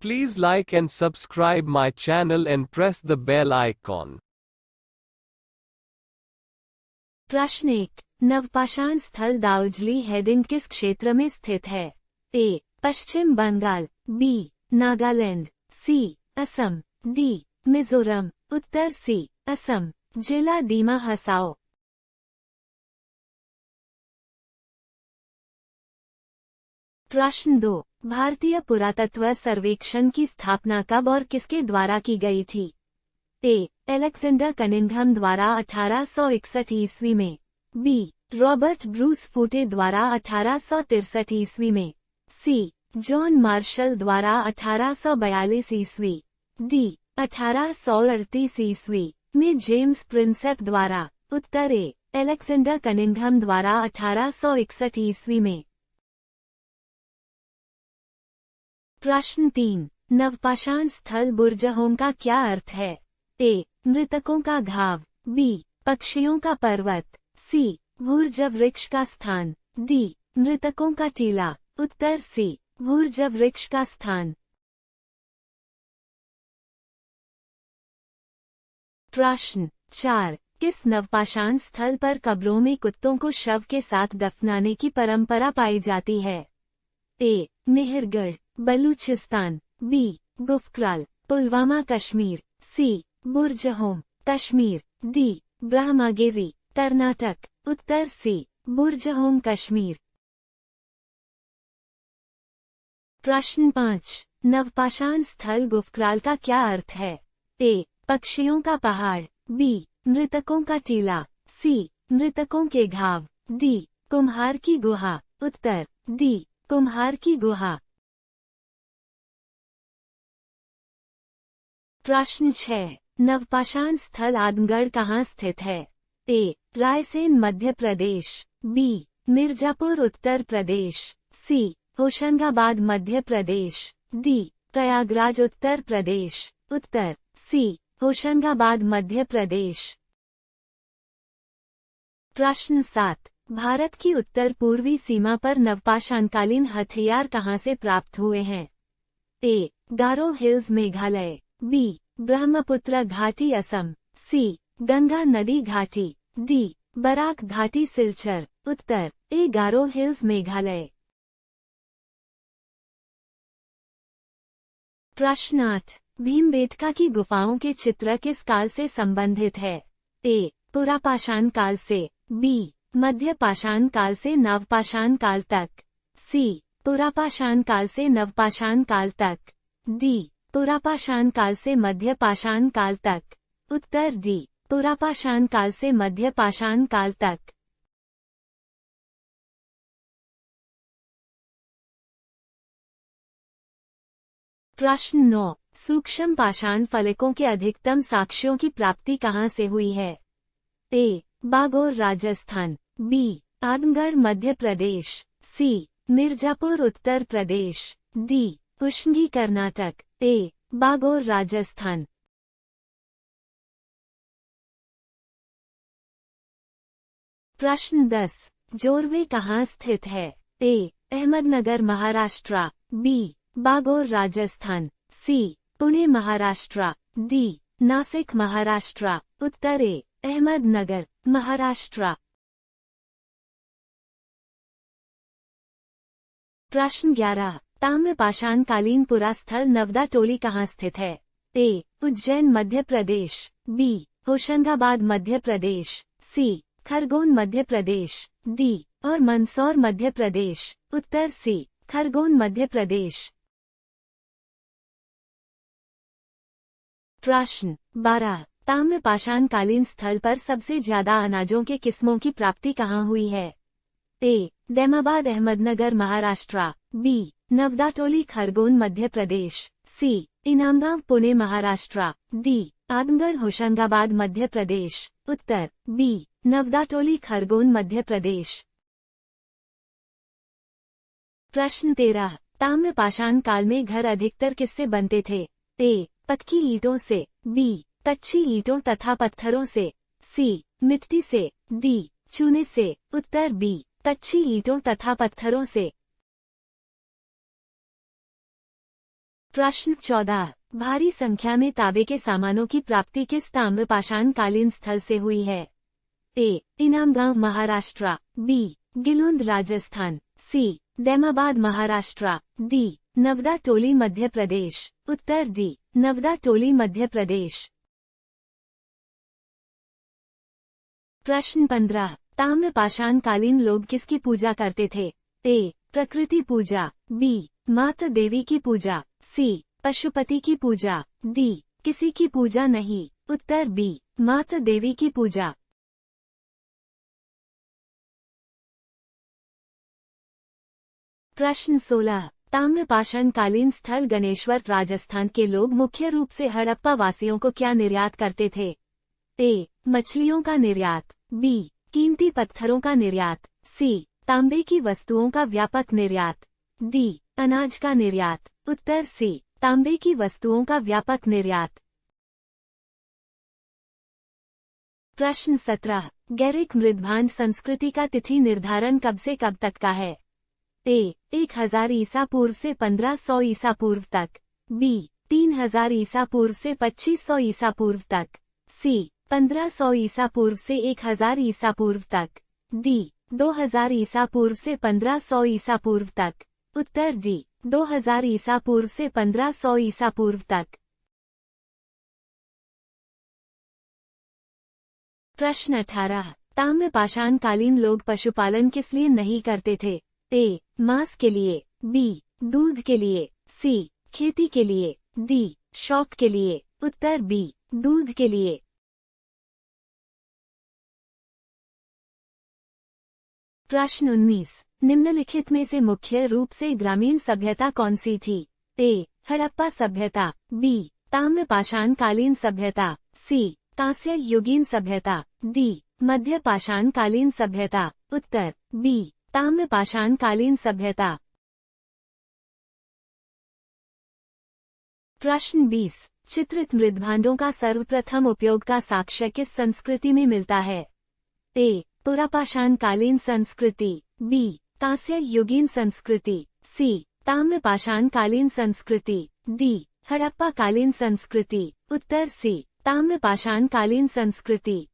Please like and subscribe my channel and press the bell icon. प्रश्न 1। नवपाषाण स्थल Darjeeling heading किस क्षेत्र में स्थित है? ए. पश्चिम बंगाल, बी. नागालैंड, सी. असम, डी. मिजोरम। उत्तर सी. असम। जिला दीमा हसाओ। प्रश्न 2। भारतीय पुरातत्व सर्वेक्षण की स्थापना कब और किसके द्वारा की गई थी? ए. एलेक्जेंडर कनिंघम द्वारा 1861 ईस्वी में, बी. रॉबर्ट ब्रूस फूटे द्वारा 1863 ईस्वी में, सी. जॉन मार्शल द्वारा 1842 ईस्वी, डी. 1838 ईस्वी में जेम्स प्रिंसेप द्वारा। उत्तर ए. एलेक्जेंडर कनिंघम द्वारा 1861 ईस्वी में। प्रश्न 3। नवपाषाण स्थल बुर्जहोम का क्या अर्थ है? ए. मृतकों का घाव, बी. पक्षियों का पर्वत, सी. भूर्ज वृक्ष का स्थान, डी. मृतकों का टीला। उत्तर सी. भूर्ज वृक्ष का स्थान। प्रश्न 4। किस नवपाषाण स्थल पर कब्रों में कुत्तों को शव के साथ दफनाने की परंपरा पाई जाती है? ए. मेहरगढ़, बलूचिस्तान, बी. गुफक्राल, पुलवामा कश्मीर, सी. बुर्जहोम, कश्मीर, डी. ब्रह्मगिरी, कर्नाटक। उत्तर सी. बुर्जहोम कश्मीर। प्रश्न 5। नवपाषाण स्थल गुफक्राल का क्या अर्थ है? ए. पक्षियों का पहाड़, बी. मृतकों का टीला, सी. मृतकों के घाव, डी. कुम्हार की गुहा। उत्तर डी. कुम्हार की गुहा। प्रश्न 6। नवपाषाण स्थल आदमगढ़ कहाँ स्थित है? ए. रायसेन मध्य प्रदेश, बी. मिर्जापुर उत्तर प्रदेश, सी. होशंगाबाद मध्य प्रदेश, डी. प्रयागराज उत्तर प्रदेश। उत्तर सी. होशंगाबाद मध्य प्रदेश। प्रश्न 7। भारत की उत्तर पूर्वी सीमा पर नवपाषाणकालीन हथियार कहाँ से प्राप्त हुए हैं? ए. गारो हिल्स मेघालय, बी. ब्रह्मपुत्र घाटी असम, सी. गंगा नदी घाटी, डी. बराक घाटी सिलचर। उत्तर ए. गारो हिल्स मेघालय। प्रश्न 8। भीमबेटका की गुफाओं के चित्र किस काल से संबंधित है? ए. पुरापाषाण काल से, बी. मध्य पाषाण काल से नवपाषाण काल तक, सी. पुरापाषाण काल से नवपाषाण काल तक, डी. पुरापाषाण काल से मध्य पाषाण काल तक। उत्तर डी. पुरापाषाण काल से मध्य पाषाण काल तक। प्रश्न 9। सूक्ष्म पाषाण फलकों के अधिकतम साक्ष्यों की प्राप्ति कहाँ से हुई है? ए. बागोर राजस्थान, बी. आदमगढ़ मध्य प्रदेश, सी. मिर्जापुर उत्तर प्रदेश, डी. पुष्ंगी कर्नाटक। ए. बागोर राजस्थान। प्रश्न 10। जोरवे कहाँ स्थित है? ए. अहमदनगर महाराष्ट्र, बी. बागोर राजस्थान, सी. पुणे महाराष्ट्र, डी. नासिक महाराष्ट्र। उत्तर ए. अहमदनगर महाराष्ट्र। प्रश्न 11। ताम्रपाषाणकालीन पुरास्थल नवदा टोली कहाँ स्थित है? ए. उज्जैन मध्य प्रदेश, बी. होशंगाबाद मध्य प्रदेश, सी. खरगोन मध्य प्रदेश, डी. और मंदसौर मध्य प्रदेश। उत्तर सी. खरगोन मध्य प्रदेश। प्रश्न 12। ताम्रपाषाणकालीन स्थल पर सबसे ज्यादा अनाजों के किस्मों की प्राप्ति कहाँ हुई है? ए. दैमाबाद अहमदनगर महाराष्ट्र, बी. नवदाटोली खरगोन मध्य प्रदेश, सी. इनामगांव पुणे महाराष्ट्र, डी. आदमगढ़ होशंगाबाद मध्य प्रदेश। उत्तर बी. नवदाटोली खरगोन मध्य प्रदेश। प्रश्न 13। ताम्रपाषाण काल में घर अधिकतर किससे बनते थे? ए. पक्की ईंटों से, बी. कच्ची ईंटों तथा पत्थरों से, सी. मिट्टी से, डी. चूने से। उत्तर बी. कच्ची ईंटों तथा पत्थरों से। प्रश्न 14। भारी संख्या में तांबे के सामानों की प्राप्ति किस ताम्रपाषाण कालीन स्थल से हुई है? ए. इनामगांव महाराष्ट्र, बी. गिलुंद राजस्थान, सी. दैमाबाद महाराष्ट्र, डी. नवदा टोली मध्य प्रदेश। उत्तर डी. नवदा टोली मध्य प्रदेश। प्रश्न 15। ताम्रपाषाण कालीन लोग किसकी पूजा करते थे? ए. प्रकृति पूजा, बी. माता देवी की पूजा, सी. पशुपति की पूजा, डी. किसी की पूजा नहीं। उत्तर बी. माता देवी की पूजा। प्रश्न 16। ताम्रपाषाण कालीन स्थल गणेश्वर राजस्थान के लोग मुख्य रूप से हड़प्पा वासियों को क्या निर्यात करते थे? ए. मछलियों का निर्यात, बी. कीमती पत्थरों का निर्यात, सी. तांबे की वस्तुओं का व्यापक निर्यात, डी. अनाज का निर्यात। उत्तर सी. तांबे की वस्तुओं का व्यापक निर्यात। प्रश्न 17। गैरिक मृदभांड संस्कृति का तिथि निर्धारण कब से कब तक का है? ए. 1000 ईसा पूर्व से 1500 ईसा पूर्व तक, बी. 3000 ईसा पूर्व से 2500 ईसा पूर्व तक, सी. 1500 ईसा पूर्व से 1000 ईसा पूर्व तक, डी. 2000 ईसा पूर्व से 1500 ईसा पूर्व तक। उत्तर डी. 2000 ईसा पूर्व से 1500 ईसा पूर्व तक। प्रश्न 18। ताम्रपाषाण कालीन लोग पशुपालन किस लिए नहीं करते थे? ए. मांस के लिए, बी. दूध के लिए, सी. खेती के लिए, डी. शौक के लिए। उत्तर बी. दूध के लिए। प्रश्न 19। निम्नलिखित में से मुख्य रूप से ग्रामीण सभ्यता कौन सी थी? ए. हड़प्पा सभ्यता, बी. ताम्रपाषाण कालीन सभ्यता, सी. कांस्य युगीन सभ्यता, डी. मध्य पाषाण कालीन सभ्यता। उत्तर बी. ताम्रपाषाण कालीन सभ्यता। प्रश्न 20। चित्रित मृदभांडों का सर्वप्रथम उपयोग का साक्ष्य किस संस्कृति में मिलता है? ए. पुरापाषाण कालीन संस्कृति, बी. कांस्य युगीन संस्कृति, सी. ताम्रपाषाण कालीन संस्कृति, डी. हड़प्पा कालीन संस्कृति। उत्तर सी. ताम्रपाषाण कालीन संस्कृति।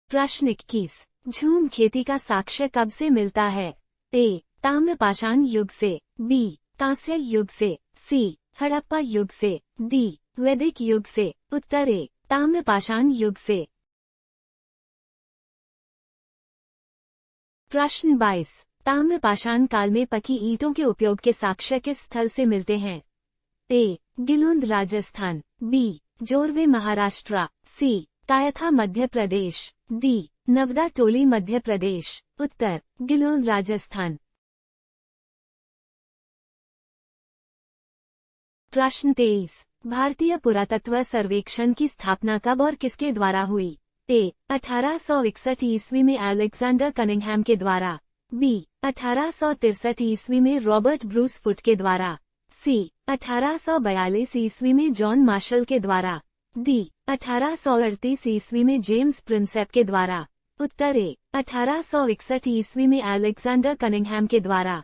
प्रश्न 21। झूम खेती का साक्ष्य कब से मिलता है? ए. ताम्रपाषाण युग से, बी. कांस्य युग से, सी. हड़प्पा युग से, डी. वैदिक युग से। उत्तर ए. ताम्रपाषाण युग से। प्रश्न 22। ताम्रपाषाण काल में पकी ईंटों के उपयोग के साक्ष्य किस स्थल से मिलते हैं? ए. गिलुंद राजस्थान, बी. जोरवे महाराष्ट्र, सी. कायथा मध्य प्रदेश, डी. नवदा टोली मध्य प्रदेश। उत्तर गिलुंद राजस्थान। प्रश्न 23। भारतीय पुरातत्व सर्वेक्षण की स्थापना कब और किसके द्वारा हुई? ए. 1861 ईस्वी में अलेक्जेंडर कनिंघम के द्वारा, बी. 1863 ईस्वी में रॉबर्ट ब्रूस फुट के द्वारा, सी. 1842 ईस्वी में जॉन मार्शल के द्वारा, डी. 1838 ईस्वी में जेम्स प्रिंसेप के द्वारा। उत्तर ए. 1861 ईस्वी में अलेक्जेंडर कनिंघम के द्वारा।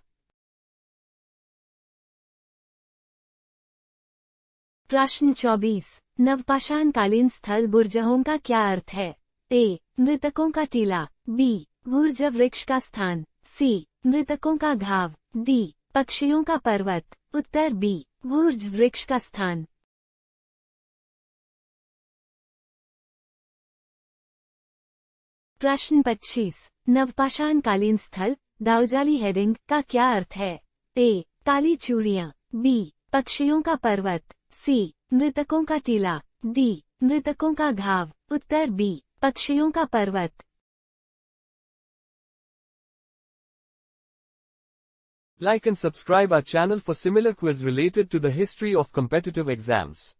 प्रश्न 24। नवपाषाण कालीन स्थल बुर्जहों का क्या अर्थ है? ए. मृतकों का टीला, बी. भूर्ज वृक्ष का स्थान, सी. मृतकों का घाव, डी. पक्षियों का पर्वत। उत्तर बी. भूर्ज वृक्ष का स्थान। प्रश्न 25। नवपाषाण कालीन स्थल दाउजाली हेडिंग का क्या अर्थ है? ए. काली चूड़ियां, बी. पक्षियों का पर्वत, सी. मृतकों का टीला, डी. मृतकों का घाव। उत्तर बी. पक्षियों का पर्वत। Like and subscribe our channel for similar quiz related to the history of competitive exams.